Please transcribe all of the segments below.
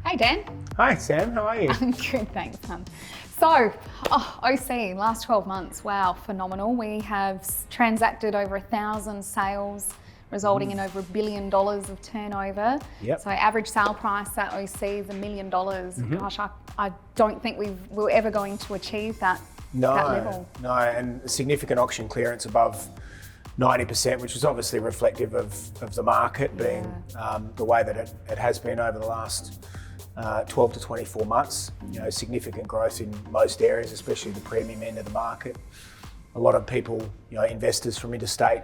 Hey Dan. Hi Sam, how are you? I'm good, thanks, hun. So, OC, last 12 months, wow, phenomenal. We have transacted over 1,000 sales, resulting in over $1 billion of turnover. Yep. So average sale price at OC is $1 million. Gosh, I don't think we're ever going to achieve that level. No, and a significant auction clearance above 90%, which is obviously reflective of the market being the way that it has been over the last 12 to 24 months. You know, significant growth in most areas, especially the premium end of the market. A lot of people, investors from interstate,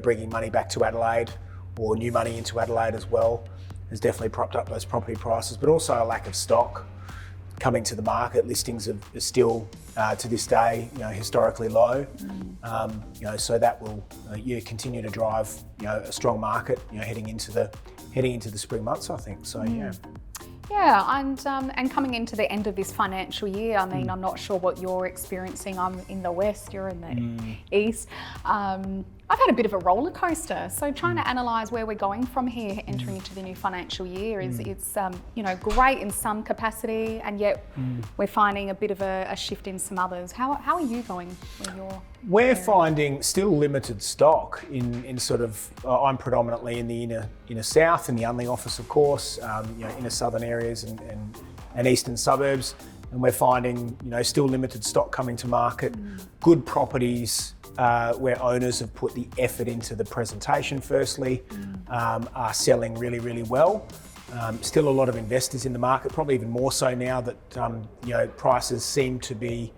bringing money back to Adelaide or new money into Adelaide as well, has definitely propped up those property prices, but also a lack of stock coming to the market. Listings are still, to this day, historically low. So that will continue to drive a strong market heading into the spring months, I think. So Yeah, and coming into the end of this financial year, I mean, I'm not sure what you're experiencing. I'm in the west, you're in the east. I've had a bit of a roller coaster. So trying to analyse where we're going from here, entering into the new financial year, it's great in some capacity, and yet we're finding a bit of a shift in some others. How are you going with your? We're finding still limited stock in sort of. I'm predominantly in the inner south, in the Henley office, of course, inner southern areas and eastern suburbs, and we're finding still limited stock coming to market. Good properties where owners have put the effort into the presentation. Firstly, are selling really, really well. Still a lot of investors in the market, probably even more so now that prices seem to be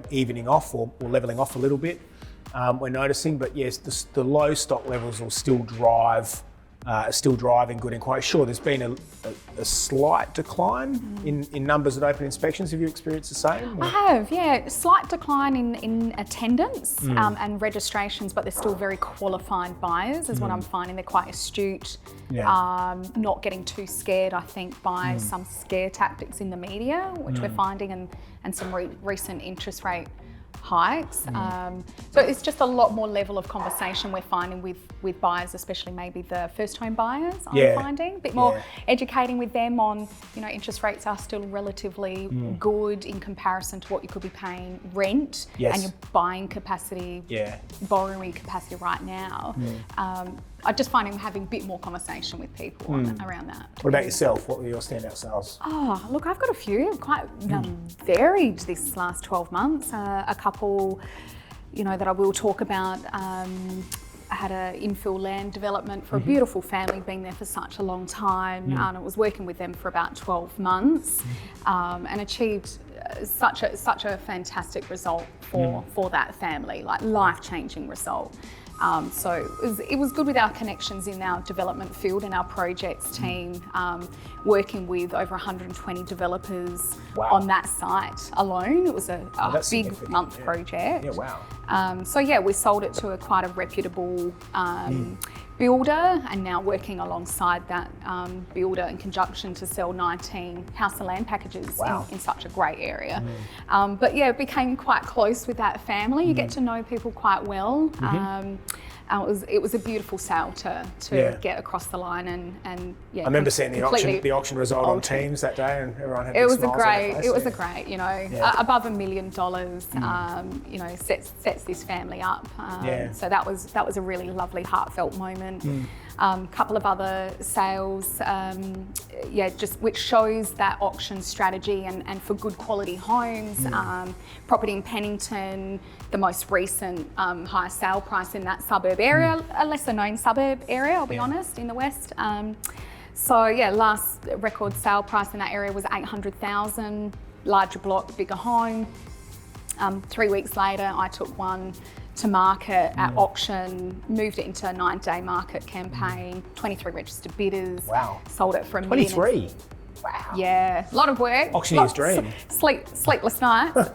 evening off or leveling off a little bit. We're noticing, but yes, the low stock levels will still driving good inquiry. Sure, there's been a slight decline in numbers at open inspections. Have you experienced the same? Or? I have, yeah. Slight decline in attendance and registrations, but they're still very qualified buyers is what I'm finding. They're quite astute, not getting too scared, I think, by some scare tactics in the media, which we're finding, and some recent interest rate hikes. So it's just a lot more level of conversation we're finding with buyers, especially maybe the first home buyers. I'm finding a bit more educating with them on, interest rates are still relatively good in comparison to what you could be paying rent and your buying capacity, borrowing capacity right now. I just find him having a bit more conversation with people around that. What about yourself? What were your standout sales? Oh, look, I've got a few, quite varied this last 12 months. A couple, that I will talk about. I had an infill land development for a beautiful family, been there for such a long time, and I was working with them for about 12 months and achieved such a fantastic result for that family, like life-changing result. So it was good with our connections in our development field and our projects team, working with over 120 developers on that site alone. It was a big month project. Yeah, wow. We sold it to quite a reputable builder, and now working alongside that builder in conjunction to sell 19 house and land packages in such a great area. Became quite close with that family. You get to know people quite well. It was a beautiful sale to get across the line and I remember seeing the auction result on Teams that day, and everyone had smiles on their face. It was a great, above $1 million, sets this family up. So that was a really lovely, heartfelt moment. Couple of other sales, just which shows that auction strategy and for good quality homes. Property in Pennington, the most recent highest sale price in that suburb area, a lesser known suburb area, I'll be honest, in the west. Last record sale price in that area was $800,000, larger block, bigger home. 3 weeks later, I took one to market at auction, moved it into a 9-day market campaign, 23 registered bidders. Wow. Sold it for $1 million. 23? Wow. Yeah, a lot of work. Auctioneer's dream. Sleepless nights.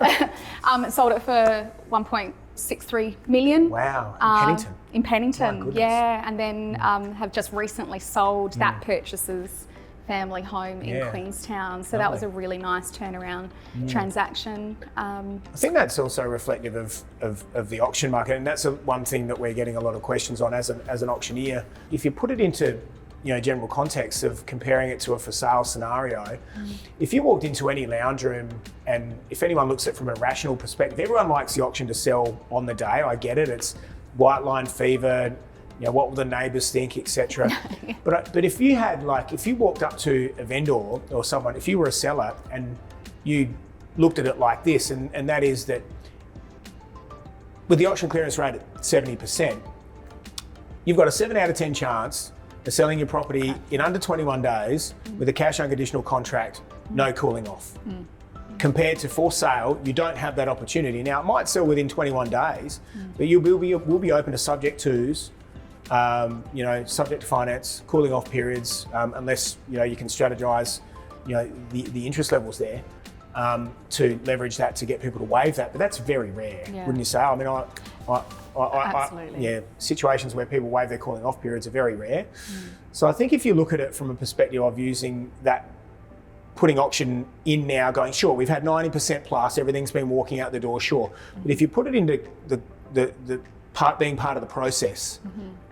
Sold it for $1.63 million. Wow, in Pennington. My goodness. Yeah, and then have just recently sold that purchaser's family home in Queenstown. So that was a really nice turnaround transaction. I think that's also reflective of the auction market, and that's one thing that we're getting a lot of questions on as an auctioneer. If you put it into general context of comparing it to a for sale scenario, if you walked into any lounge room, and if anyone looks at it from a rational perspective, everyone likes the auction to sell on the day. I get it. It's white line fever. What will the neighbours think, etc. But if you had if you walked up to a vendor or someone, if you were a seller and you looked at it like this, and that is that with the auction clearance rate at 70%, you've got a 7 out of 10 chance of selling your property in under 21 days with a cash unconditional contract, no cooling off. Compared to for sale, you don't have that opportunity. Now, it might sell within 21 days, but you will be open to subject twos, subject to finance, cooling off periods, unless you can strategise, the interest levels there, to leverage that to get people to waive that. But that's very rare, wouldn't you say? I mean, Absolutely. Situations where people waive their cooling off periods are very rare. So I think if you look at it from a perspective of using that, putting auction in now, going, sure, we've had 90% plus, everything's been walking out the door, sure. But if you put it into the being part of the process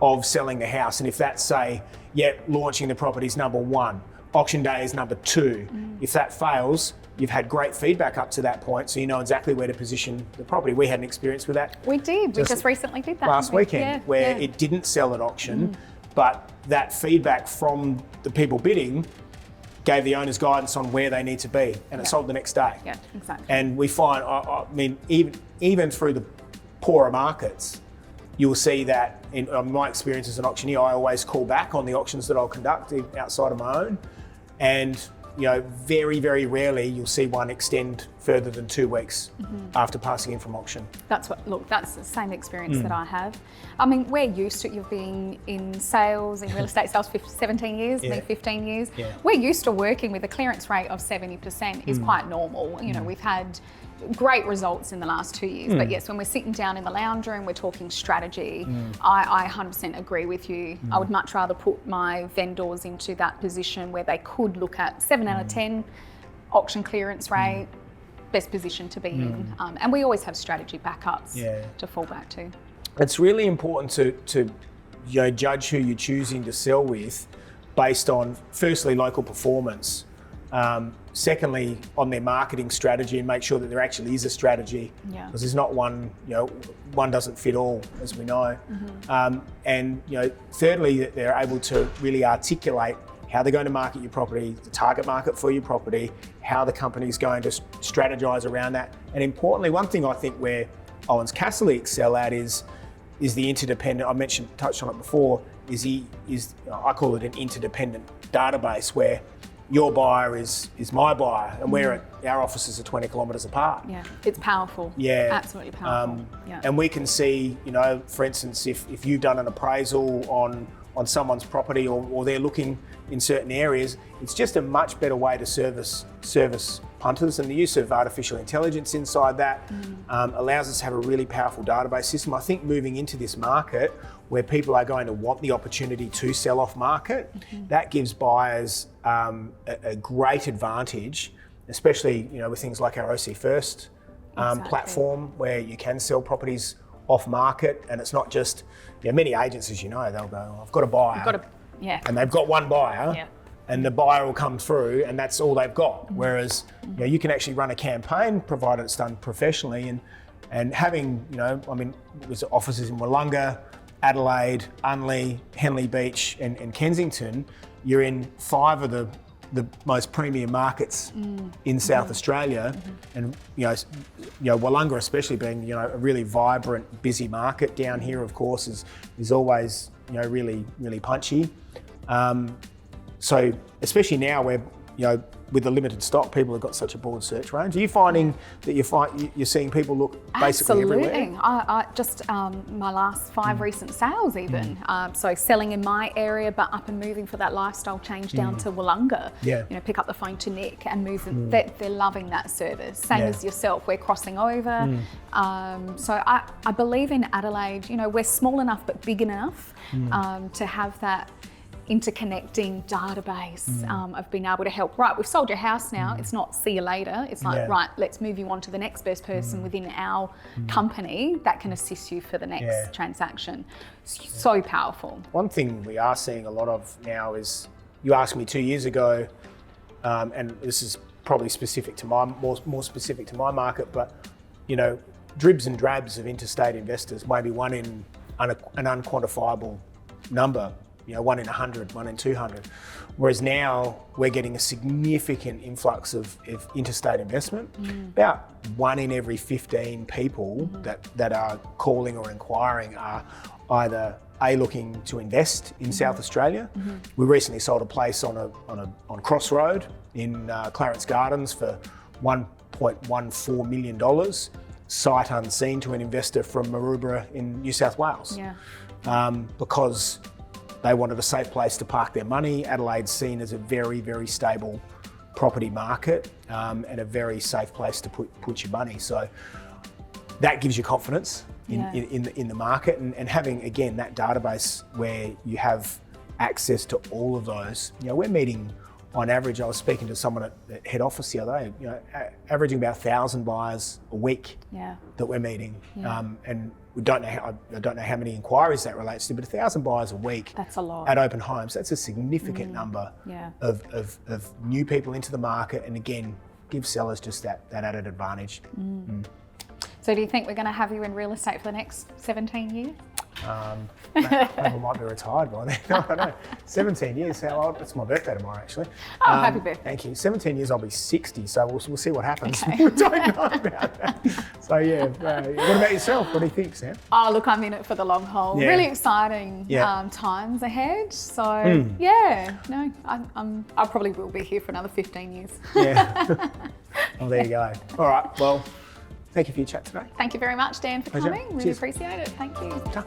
of selling the house, and if that's, say, launching the property is number 1, auction day is number 2. If that fails, you've had great feedback up to that point, so you know exactly where to position the property. We had an experience with that. We did. We just recently did that last weekend, where it didn't sell at auction, but that feedback from the people bidding gave the owners guidance on where they need to be, and it sold the next day. Yeah, exactly. And we find, I mean, even through the poorer markets, you'll see that in my experience as an auctioneer, I always call back on the auctions that I'll conduct outside of my own. And very, very rarely you'll see one extend further than 2 weeks after passing in from auction. That's the same experience that I have. I mean, we're used to, you've been in sales, in real estate sales for 17 years, me 15 years. Yeah. We're used to working with a clearance rate of 70% is quite normal. We've had great results in the last 2 years, but yes, when we're sitting down in the lounge room, we're talking strategy. I 100% agree with you. I would much rather put my vendors into that position where they could look at 7 out of 10 auction clearance rate, best position to be in. And we always have strategy backups to fall back to. It's really important to judge who you're choosing to sell with based on, firstly, local performance. Secondly, on their marketing strategy, and make sure that there actually is a strategy, because there's not one, one doesn't fit all, as we know. And thirdly, that they're able to really articulate how they're going to market your property, the target market for your property, how the company's going to strategize around that. And importantly, one thing I think where Owens Castle excel at is the interdependent. I touched on it before. I call it an interdependent database where your buyer is my buyer, and our offices are 20 kilometres apart. Yeah, it's powerful. Yeah, absolutely powerful. And we can see, for instance, if you've done an appraisal on someone's property, or they're looking in certain areas, it's just a much better way to service punters, and the use of artificial intelligence inside that allows us to have a really powerful database system. I think moving into this market where people are going to want the opportunity to sell off market, that gives buyers a great advantage, especially with things like our OC First platform, where you can sell properties off market, and it's not just many agents, as they'll go, I've got a buyer, and they've got one buyer, and the buyer will come through, and that's all they've got. Whereas you can actually run a campaign, provided it's done professionally, and having there's offices in Wollonga, Adelaide, Henley Beach, and Kensington. You're in 5 of the most premium markets in South Australia, and Wollonga especially being a really vibrant, busy market. Down here, of course, is always really, really punchy. So especially now where with the limited stock, people have got such a broad search range. Are you finding that you're seeing people look basically everywhere? Absolutely. I just my last 5 recent sales even. So selling in my area, but up and moving for that lifestyle change down to Wollonga. Pick up the phone to Nick and move them. They're loving that service. Same as yourself. We're crossing over. So I believe in Adelaide. We're small enough but big enough to have that interconnecting database of being able to help. Right, we've sold your house now. It's not see you later. It's like, right, let's move you on to the next best person within our company that can assist you for the next transaction. So powerful. One thing we are seeing a lot of now is, you asked me 2 years ago, and this is probably specific to more specific to my market, but you know, dribs and drabs of interstate investors, maybe one in an unquantifiable number, you know, 1 in 100, 1 in 200. Whereas now we're getting a significant influx of interstate investment. About 1 in every 15 people that are calling or inquiring are either looking to invest in South Australia. We recently sold a place on Crossroad in Clarence Gardens for $1.14 million, sight unseen to an investor from Maroubra in New South Wales. Because they wanted a safe place to park their money. Adelaide's seen as a very, very stable property market and a very safe place to put your money. So that gives you confidence in the market, and having, again, that database where you have access to all of those. You know, we're meeting on average, I was speaking to someone at head office the other day, you know, averaging about 1,000 buyers a week that we're meeting. And we don't know I don't know how many inquiries that relates to, but 1,000 buyers a week. That's a lot. At open homes, that's a significant number of new people into the market, and again, give sellers just that added advantage. So do you think we're going to have you in real estate for the next 17 years? Maybe I might be retired by then. I don't know. 17 years, how old? It's my birthday tomorrow, actually. Oh, happy birthday. Thank you. 17 years, I'll be 60, so we'll see what happens. Okay. We don't know about that. So yeah, what about yourself? What do you think, Sam? Oh, look, I'm in it for the long haul. Really exciting times ahead. So I probably will be here for another 15 years. Well, there you go. All right, well, thank you for your chat today. Thank you very much, Dan, for coming. Really appreciate it. Thank you. Ciao.